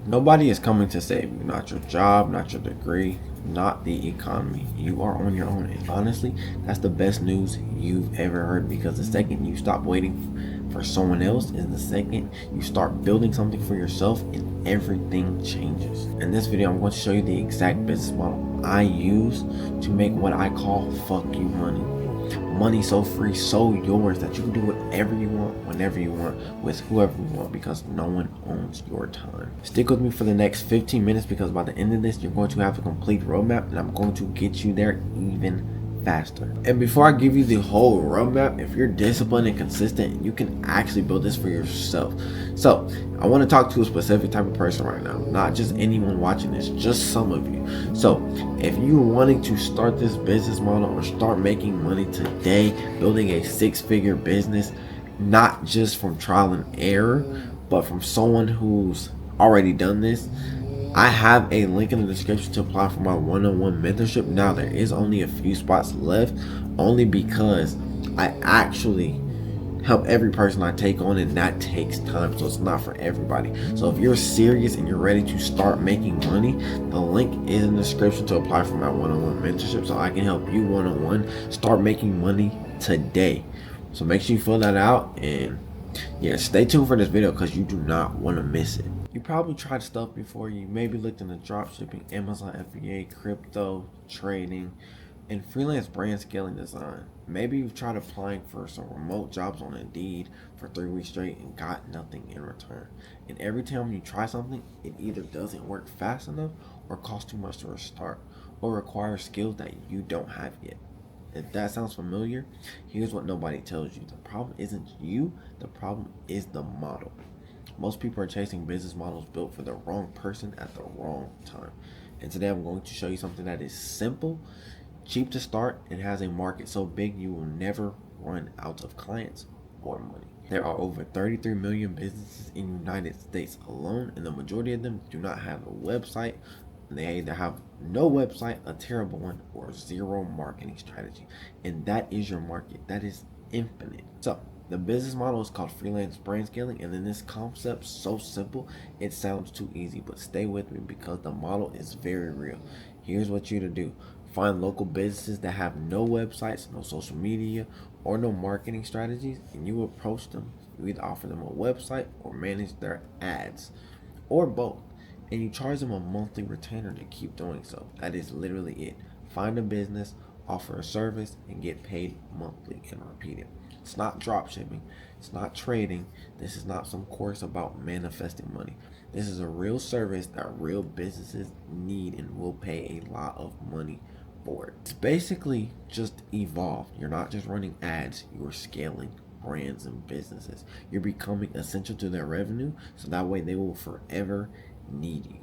Nobody is coming to save you, not your job, not your degree, not the economy. You are on your own. And honestly, that's the best news you've ever heard, because the second you stop waiting for someone else is the second you start building something for yourself, and everything changes. In this video, I'm going to show you the exact business model I use to make what I call fuck you money. Money so free, so yours, that you can do whatever you want, whenever you want, with whoever you want, because no one owns your time. Stick with me for the next 15 minutes, because by the end of this, you're going to have a complete roadmap, and I'm going to get you there even faster. And before I give you the whole roadmap, if you're disciplined and consistent, you can actually build this for yourself. So I want to talk to a specific type of person right now, not just anyone watching this, just some of you. So if you're wanting to start this business model or start making money today, building a six-figure business, not just from trial and error, but from someone who's already done this, I have a link in the description to apply for my one-on-one mentorship. Now, there is only a few spots left, only because I actually help every person I take on, and that takes time, so it's not for everybody. So if you're serious and you're ready to start making money, the link is in the description to apply for my one-on-one mentorship, so I can help you one-on-one start making money today. So make sure you fill that out, and yeah, stay tuned for this video because you do not want to miss it. You probably tried stuff before. You maybe looked into dropshipping, Amazon FBA, crypto, trading, and freelance brand scaling design. Maybe you've tried applying for some remote jobs on Indeed for 3 weeks straight and got nothing in return. And every time you try something, it either doesn't work fast enough, or costs too much to restart, or requires skills that you don't have yet. If that sounds familiar, here's what nobody tells you. The problem isn't you, the problem is the model. Most people are chasing business models built for the wrong person at the wrong time. And today I'm going to show you something that is simple, cheap to start, and has a market so big you will never run out of clients or money. There are over 33 million businesses in the United States alone, and the majority of them do not have a website. They either have no website, a terrible one, or zero marketing strategy. And that is your market. That is infinite. So the business model is called Freelance Brand Scaling, and then this concept's so simple, it sounds too easy, but stay with me because the model is very real. Here's what you to do. Find local businesses that have no websites, no social media, or no marketing strategies, and you approach them. You either offer them a website or manage their ads, or both. And you charge them a monthly retainer to keep doing so. That is literally it. Find a business, offer a service, and get paid monthly, and repeat it. It's not drop shipping. It's not trading. This is not some course about manifesting money. This is a real service that real businesses need and will pay a lot of money for it. It's basically just evolved. You're not just running ads, you're scaling brands and businesses. You're becoming essential to their revenue, so that way they will forever need you.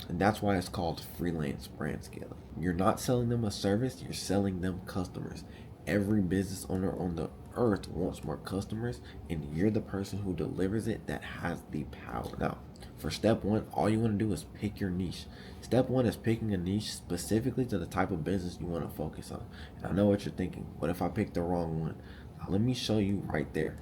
And that's why it's called freelance brand scaling. You're not selling them a service, you're selling them customers. Every business owner on the earth wants more customers, and you're the person who delivers it that has the power. Now, for step one, all you want to do is pick your niche. Step one is picking a niche specifically to the type of business you want to focus on. And I know what you're thinking. What if I pick the wrong one? Now, let me show you right there.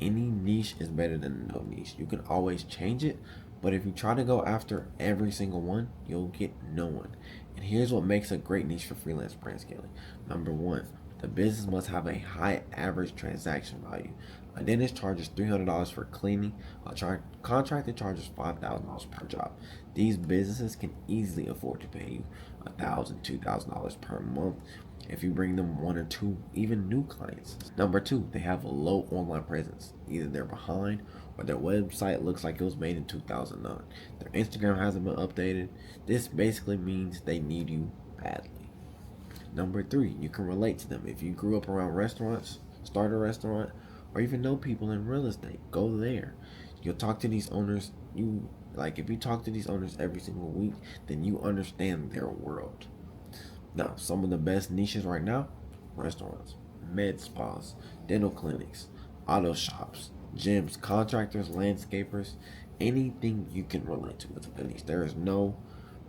Any niche is better than no niche. You can always change it, but if you try to go after every single one, you'll get no one. And here's what makes a great niche for freelance brand scaling. Number one, the business must have a high average transaction value. A dentist charges $300 for cleaning. A contractor charges $5,000 per job. These businesses can easily afford to pay you $1,000, $2,000 per month if you bring them one or two, even new clients. Number two, they have a low online presence. Either they're behind or their website looks like it was made in 2009. Their Instagram hasn't been updated. This basically means they need you badly. Number three, you can relate to them. If you grew up around restaurants, start a restaurant, or even know people in real estate, go there. You'll talk to these owners. If you talk to these owners every single week, then you understand their world. Now, some of the best niches right now: restaurants, med spas, dental clinics, auto shops, gyms, contractors, landscapers, anything you can relate to with a niche. There is no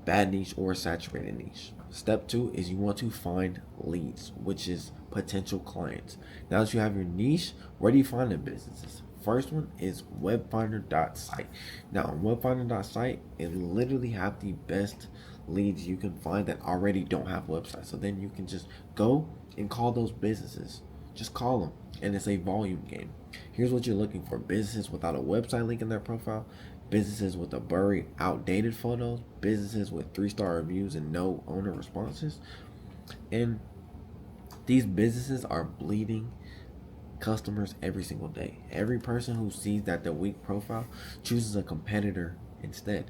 bad niche or saturated niche. Step two is you want to find leads, which is potential clients. Now that you have your niche, where do you find the businesses? first one is webfinder.site. Now on webfinder.site, it literally have the best leads you can find that already don't have websites. So then you can just go and call those businesses. Just call them, and it's a volume game. Here's what you're looking for: businesses without a website link in their profile, businesses with a blurry, outdated photos, businesses with 3-star reviews and no owner responses. And these businesses are bleeding customers every single day. Every person who sees that their weak profile chooses a competitor instead.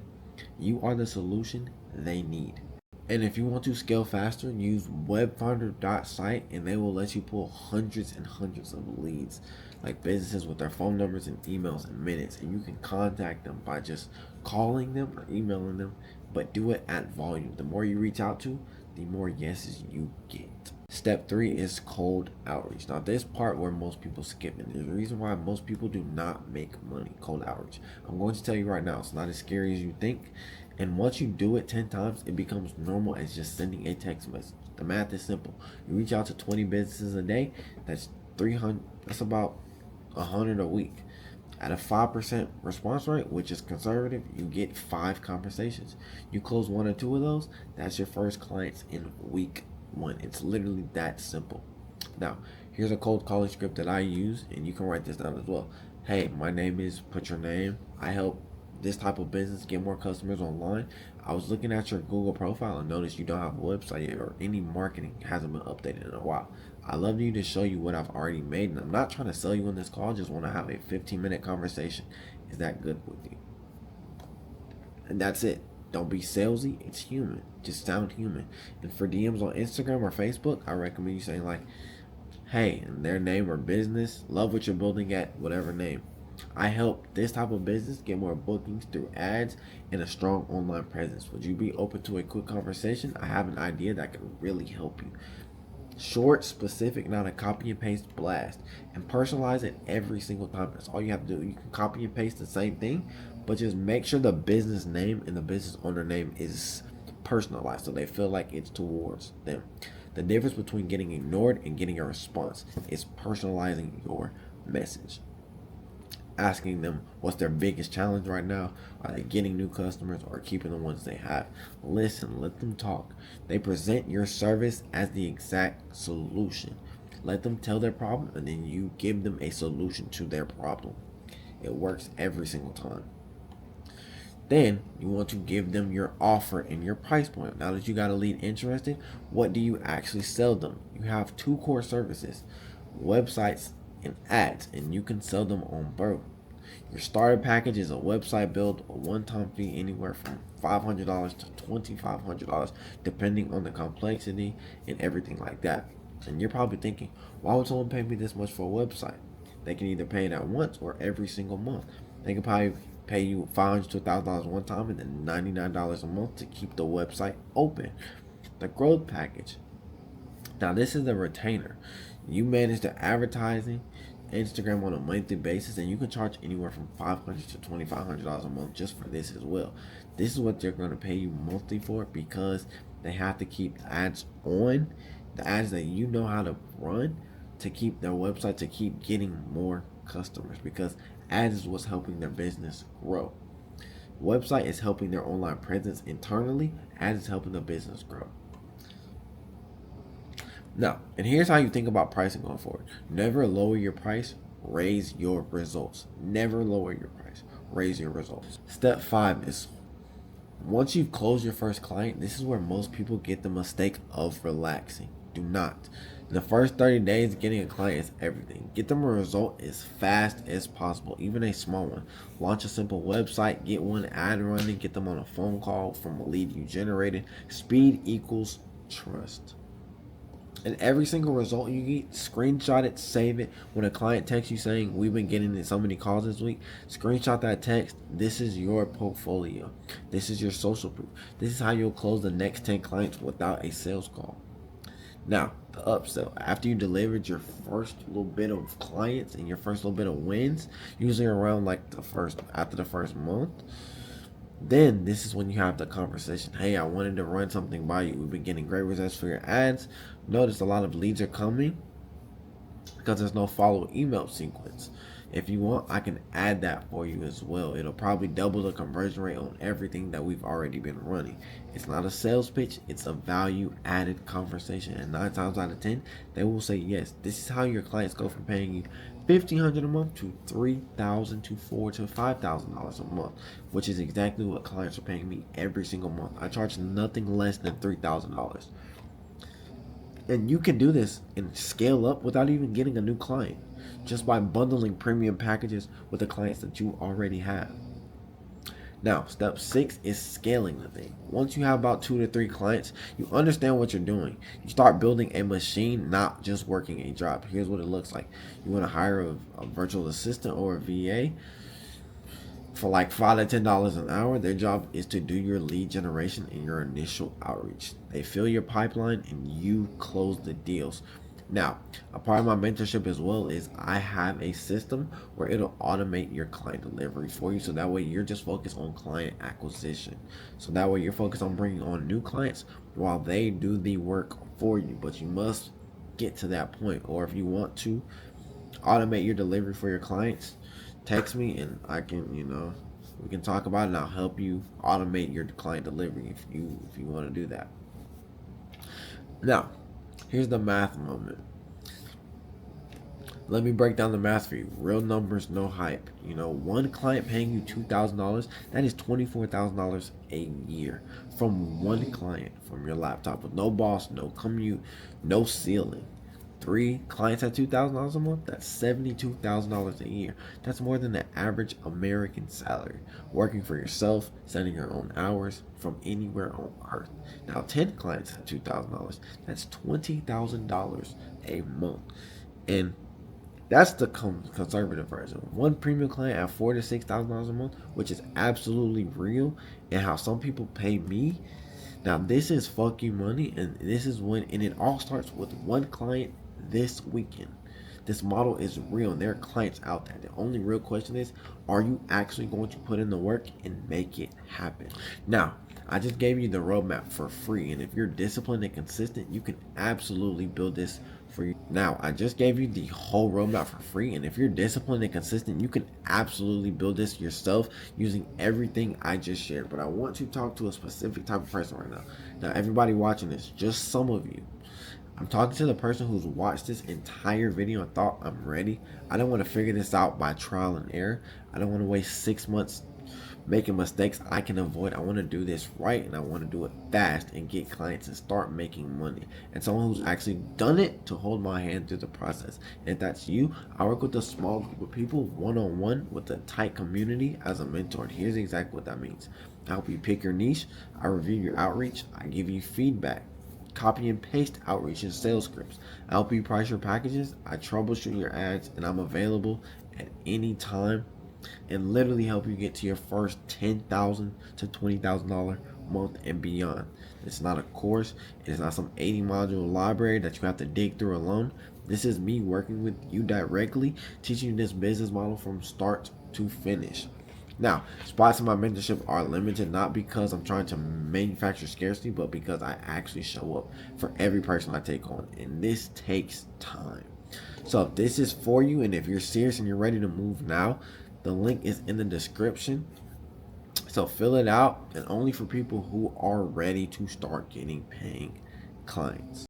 You are the solution they need. And if you want to scale faster, use webfinder.site and they will let you pull hundreds and hundreds of leads, like businesses with their phone numbers and emails in minutes. And you can contact them by just calling them or emailing them, but do it at volume. The more you reach out to, the more yeses you get. Step 3 is cold outreach. Now this part where most people skip it. There's a reason why most people do not make money. Cold outreach. I'm going to tell you right now, it's not as scary as you think. And once you do it 10 times, it becomes normal as just sending a text message. The math is simple. You reach out to 20 businesses a day, that's 300, that's about 100 a week. At a 5% response rate, which is conservative, you get 5 conversations. You close 1 or 2 of those, that's your first clients in week 1. It's literally that simple. Now, here's a cold calling script that I use, and you can write this down as well. Hey, my name is, put your name. I help this type of business get more customers online. I was looking at your Google profile and noticed you don't have a website yet, or any marketing hasn't been updated in a while. I love you to show you what I've already made, and I'm not trying to sell you in this call. I just want to have a 15-minute conversation. Is that good with you? And that's it. Don't be salesy. It's human. Just sound human. And for DMs on Instagram or Facebook, I recommend you saying like, hey, and their name or business, love what you're building at whatever name. I help this type of business get more bookings through ads and a strong online presence. Would you be open to a quick conversation? I have an idea that can really help you. Short, specific, not a copy and paste blast. And personalize it every single time. That's all you have to do. You can copy and paste the same thing, but just make sure the business name and the business owner name is personalized so they feel like it's towards them. The difference between getting ignored and getting a response is personalizing your message. Asking them what's their biggest challenge right now. Are they getting new customers or keeping the ones they have? Listen, let them talk. They present your service as the exact solution. Let them tell their problem and then you give them a solution to their problem. It works every single time. Then you want to give them your offer and your price point. Now that you got a lead interested, what do you actually sell them? You have 2 core services: websites and ads, and you can sell them on both. Your starter package is a website build, a one-time fee anywhere from $500 to $2,500 depending on the complexity and everything like that. And you're probably thinking, why would someone pay me this much for a website? They can either pay it at once or every single month. They can probably pay you $500 to $1,000 one time and then $99 a month to keep the website open. The growth package. Now this is a retainer. You manage the advertising, Instagram on a monthly basis, and you can charge anywhere from $500 to $2,500 a month just for this as well. This is what they're going to pay you monthly for because they have to keep ads on, the ads that you know how to run to keep their website, to keep getting more customers, because ads is what's helping their business grow. Website is helping their online presence internally, ads is helping the business grow. Now, and here's how you think about pricing going forward. Never lower your price, raise your results. Never lower your price, raise your results. Step 5 is, once you've closed your first client, this is where most people get the mistake of relaxing. Do not. In the first 30 days, getting a client is everything. Get them a result as fast as possible, even a small one. Launch a simple website, get one ad running, get them on a phone call from a lead you generated. Speed equals trust. And every single result you get, screenshot it, save it. When a client texts you saying, we've been getting so many calls this week, screenshot that text. This is your portfolio. This is your social proof. This is how you'll close the next 10 clients without a sales call. Now, the upsell. After you delivered your first little bit of clients and your first little bit of wins, usually around like after the first month, then this is when you have the conversation. Hey, I wanted to run something by you. We've been getting great results for your ads. Notice a lot of leads are coming because there's no follow email sequence. If you want, I can add that for you as well. It'll probably double the conversion rate on everything that we've already been running. It's not a sales pitch, it's a value added conversation. And 9 times out of 10, they will say yes. This is how your clients go from paying you $1,500 a month to $3,000 to $4,000 to $5,000 a month, which is exactly what clients are paying me every single month. I charge nothing less than $3,000. And you can do this and scale up without even getting a new client, just by bundling premium packages with the clients that you already have. Now, step 6 is scaling the thing. Once you have about 2 to 3 clients, you understand what you're doing. You start building a machine, not just working a job. Here's what it looks like. You want to hire a virtual assistant or a VA for like $5 to $10 an hour. Their job is to do your lead generation and your initial outreach. They fill your pipeline and you close the deals. Now, a part of my mentorship as well is I have a system where it'll automate your client delivery for you. So that way you're just focused on client acquisition. So that way you're focused on bringing on new clients while they do the work for you. But you must get to that point. Or if you want to automate your delivery for your clients, text me and I can, we can talk about it and I'll help you automate your client delivery if you want to do that. Now, here's the math moment. Let me break down the math for you. Real numbers, no hype. One client paying you $2,000, that is $24,000 a year from one client from your laptop with no boss, no commute, no ceiling. 3 clients at $2,000 a month, that's $72,000 a year. That's more than the average American salary. Working for yourself, setting your own hours from anywhere on earth. Now, 10 clients at $2,000, that's $20,000 a month. And that's the conservative version. One premium client at $4,000 to $6,000 a month, which is absolutely real, and how some people pay me. Now, this is fuck you money, and this is when, and it all starts with one client this weekend. This model is real, and there are clients out there. The only real question is, are you actually going to put in the work and make it happen? Now, I just gave you the roadmap for free, and if you're disciplined and consistent, you can absolutely build this for you. Now, I just gave you the whole roadmap for free, and if you're disciplined and consistent, you can absolutely build this yourself using everything I just shared. But I want to talk to a specific type of person right now. Now, everybody watching this, just some of you, I'm talking to the person who's watched this entire video and thought I'm ready. I don't want to figure this out by trial and error. I don't want to waste 6 months making mistakes I can avoid. I want to do this right, and I want to do it fast and get clients and start making money. And someone who's actually done it to hold my hand through the process. And if that's you, I work with a small group of people one-on-one with a tight community as a mentor. And here's exactly what that means. I help you pick your niche. I review your outreach. I give you feedback. Copy and paste outreach and sales scripts. I help you price your packages. I troubleshoot your ads, and I'm available at any time and literally help you get to your first $10,000 to $20,000 month and beyond. It's not a course. It's not some 80 module library that you have to dig through alone. This is me working with you directly, teaching you this business model from start to finish. Now, spots in my mentorship are limited, not because I'm trying to manufacture scarcity, but because I actually show up for every person I take on, and this takes time. So if this is for you, and if you're serious and you're ready to move now, the link is in the description. So fill it out, and only for people who are ready to start getting paying clients.